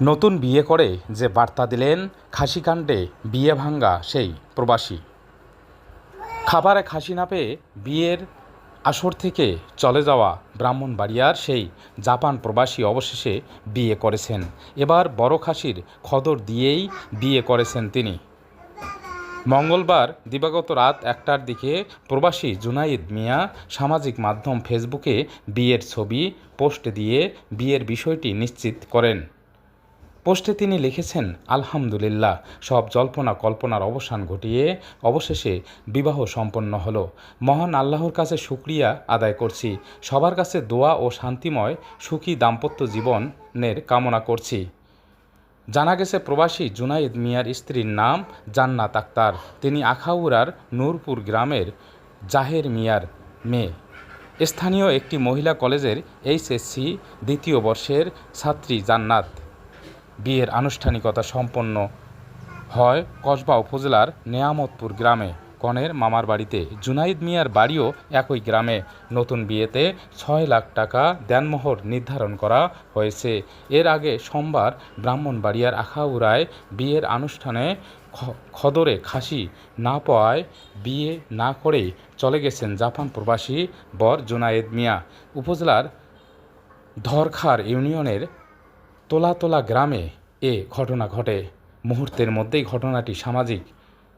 নতুন বিয়ে করে যে বার্তা দিলেন, খাসিকাণ্ডে বিয়ে ভাঙ্গা সেই প্রবাসী। খাবারে খাসি না পেয়ে বিয়ের আসর থেকে চলে যাওয়া ব্রাহ্মণবাড়িয়ার সেই জাপান প্রবাসী অবশেষে বিয়ে করেছেন। এবার বড় খাসির খদর দিয়েই বিয়ে করেছেন তিনি। মঙ্গলবার দিবাগত রাত ১টার দিকে প্রবাসী জুনাইদ মিয়া সামাজিক মাধ্যম ফেসবুকে বিয়ের ছবি পোস্ট দিয়ে বিয়ের বিষয়টি নিশ্চিত করেন। পোস্টে তিনি লিখেছেন, আলহামদুলিল্লাহ, সব জল্পনা কল্পনার অবসান ঘটিয়ে অবশেষে বিবাহ সম্পন্ন হলো। মহান আল্লাহর কাছে শুকরিয়া আদায় করছি। সবার কাছে দোয়া ও শান্তিময় সুখী দাম্পত্য জীবনের কামনা করছি। জানা গেছে, প্রবাসী জুনাইদ মিয়ার স্ত্রীর নাম জান্নাত আক্তার। তিনি আখাউড়ার নূরপুর গ্রামের জাহের মিয়ার মেয়ে। স্থানীয় একটি মহিলা কলেজের এইচএসসি দ্বিতীয় বর্ষের ছাত্রী জান্নাত। বিয়ের আনুষ্ঠানিকতা সম্পন্ন হয় কসবা উপজেলার নেয়ামতপুর গ্রামে কনের মামার বাড়িতে। জুনাইদ মিয়ার বাড়িও একই গ্রামে। নতুন বিয়েতে ৬ লাখ টাকা দেনমোহর নির্ধারণ করা হয়েছে। এর আগে সোমবার ব্রাহ্মণবাড়িয়ার আখাউড়ায় বিয়ের অনুষ্ঠানে খদরে খাসি না পাওয়ায় বিয়ে না করেই চলে গেছেন জাপান প্রবাসী বর জুনাইদ মিয়া। উপজেলার ধরখার ইউনিয়নের তোলা গ্রামে এ ঘটনা ঘটে। মুহূর্তের মধ্যেই ঘটনাটি সামাজিক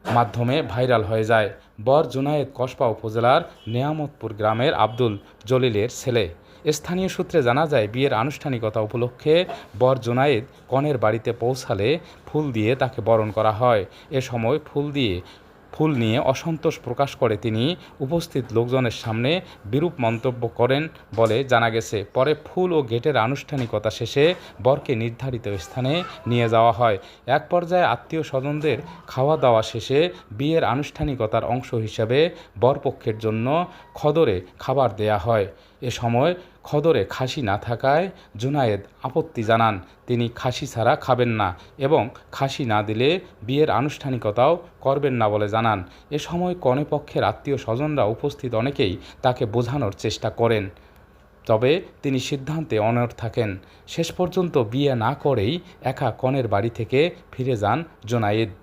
মাধ্যমে ভাইরাল হয়ে যায়। বর জুনায়েদ কসবা উপজেলার নেয়ামতপুর গ্রামের আব্দুল জলিলের ছেলে। স্থানীয় সূত্রে জানা যায়, বিয়ের আনুষ্ঠানিকতা উপলক্ষে বর জুনায়েদ কনের বাড়িতে পৌঁছালে ফুল দিয়ে তাকে বরণ করা হয়। এ সময় ফুল নিয়ে অসন্তোষ প্রকাশ করে তিনি উপস্থিত লোকজনের সামনে বিরূপ মন্তব্য করেন বলে জানা গেছে। পরে ফুল ও গেটের আনুষ্ঠানিকতা শেষে বরকে নির্ধারিত স্থানে নিয়ে যাওয়া হয়। এক পর্যায়ে আত্মীয় স্বজনদের খাওয়া দাওয়া শেষে বিয়ের আনুষ্ঠানিকতার অংশ হিসেবে বরপক্ষের জন্য খদরে খাবার দেয়া হয়। এ সময় খদরে খাসি না থাকায় জুনায়েদ আপত্তি জানান। তিনি খাসি ছাড়া খাবেন না এবং খাসি না দিলে বিয়ের আনুষ্ঠানিকতাও করবেন না বলে জানান। এ সময় কনেপক্ষের আত্মীয় স্বজনরা উপস্থিত অনেকেই তাকে বোঝানোর চেষ্টা করেন, তবে তিনি সিদ্ধান্তে অনড় থাকেন। শেষ পর্যন্ত বিয়ে না করেই একা কনের বাড়ি থেকে ফিরে যান জুনায়েদ।